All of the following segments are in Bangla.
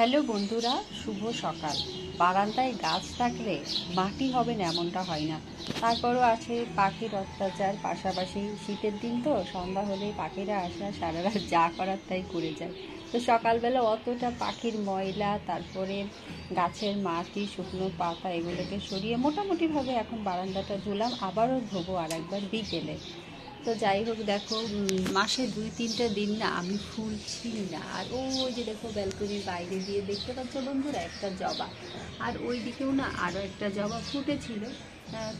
হ্যালো বন্ধুরা, শুভ সকাল। বারান্দায় গাছ থাকলে মাটি হবে না এমনটা হয় না। তারপরও আছে পাখির অত্যাচার, পাশাপাশি শীতের দিন তো সন্ধ্যা হলেই পাখিরা আসা সারা রাত যা করার তাই করে যায়। তো সকালবেলা অতটা পাখির ময়লা, তারপরে গাছের মাটি, শুকনো পাতা এগুলোকে সরিয়ে মোটামুটিভাবে এখন বারান্দাটা ধুলাম, আবারও ধোবো আর একবার বিকেলে। তো যাই হোক, দেখো মাসে 2-3টা দিন না আমি ফুল ছিঁড়ি না। আর ওই যে দেখো ব্যালকনির বাইরে দিয়ে দেখতে পাচ্ছ বন্ধুরা একটা জবা, আর ওই দিকেও না আরও একটা জবা ফুটেছিল।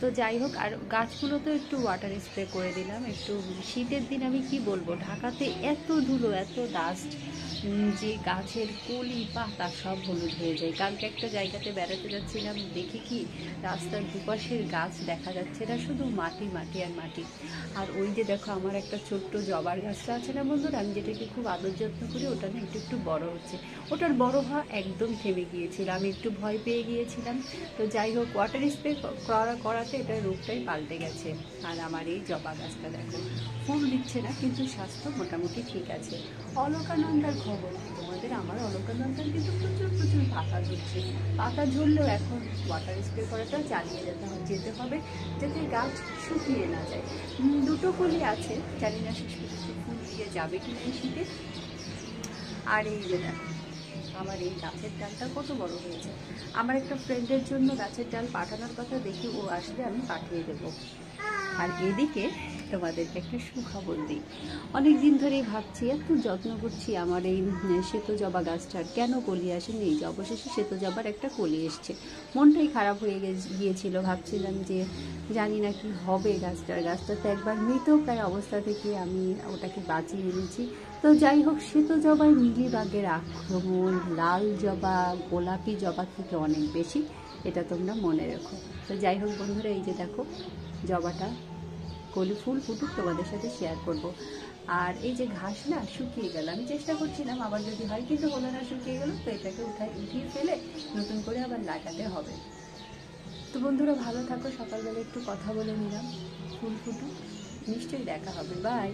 তো যাই হোক, আর গাছগুলো তো একটু ওয়াটার স্প্রে করে দিলাম। একটু শীতের দিন আমি কি বলবো, ঢাকাতে এত ধুলো, এত ডাস্ট, যে গাছের কলি পাতা সব হলুদ হয়ে যায়। কালকে একটা জায়গাতে বেড়াতে যাচ্ছিলাম, দেখি কি রাস্তার দুপাশের গাছ দেখা যাচ্ছে না, শুধু মাটি মাটি আর মাটি। আর ওই যে দেখো আমার একটা ছোট্ট জবার গাছটা আছে না বন্ধুরা, আমি যেটাকে খুব আদর যত্ন করি, ওটা না একটু একটু বড় হচ্ছে। ওটার বড় হওয়া একদম থেমে গিয়েছিল, আমি একটু ভয় পেয়ে গিয়েছিলাম। তো যাই হোক, ওয়াটার স্প্রে করাতে এটার রূপটাই পাল্টে গেছে। আর আমার এই জবা গাছটা দেখো ফুল দিচ্ছে না, কিন্তু স্বাস্থ্য মোটামুটি ঠিক আছে। অলকানন্দার খবর তোমাদের, আমার অলকানন্দার কিন্তু প্রচুর প্রচুর পাতা ঝরছে। পাতা ঝরলেও এখন ওয়াটার স্প্রে করাটা চালিয়ে যেতে হবে, যাতে গাছ শুকিয়ে না যায়। দুটো কলি আছে, জানি না শেষ পর্যন্ত ফুল দিয়ে যাবে কিনা এই শীতে। আর এই যে দেখো আমার এই গাছের ডালটা কত বড় হয়েছে। আমার একটা ফ্রেন্ডের জন্য গাছের ডাল পাঠানোর কথা, দেখি ও আসলে আমি পাঠিয়ে দেবো। আর এদিকে তোমাদেরকে একটা সুখবর দিই। অনেক দিন ধরেই ভাবছি, এত যত্ন করছি আমার এই শ্বেত জবা গাছটার, কেন কলি আসেনি। এই যে অবশেষে শ্বেত জবার একটা কলি এসছে। মনটাই খারাপ হয়ে গিয়েছিল, ভাবছিলাম যে জানি না কি হবে গাছটা তো একবার মৃত প্রায় অবস্থা থেকে আমি ওটাকে বাঁচিয়ে এনেছি। তো যাই হোক, শ্বেত জবায় মিলিবাগের আক্রমণ লাল জবা, গোলাপি জবা থেকে অনেক বেশি, এটা তোমরা মনে রেখো। তো যাই হোক বন্ধুরা, এই যে দেখো জবাটা কলি ফুল ফুটুক, তোমাদের সাথে শেয়ার করব। আর এই যে ঘাস না শুকিয়ে গেল, আমি চেষ্টা করছিলাম আবার যদি হয়, কিন্তু হলো না, শুকিয়ে গেল। তো এটাকে উঠিয়ে ফেলে নতুন করে আবার লাগাতে হবে। তো বন্ধুরা ভালো থাকো, সকালবেলা একটু কথা বলে নিলাম। ফুল ফুটুক, নিশ্চয়ই দেখা হবে। বাই।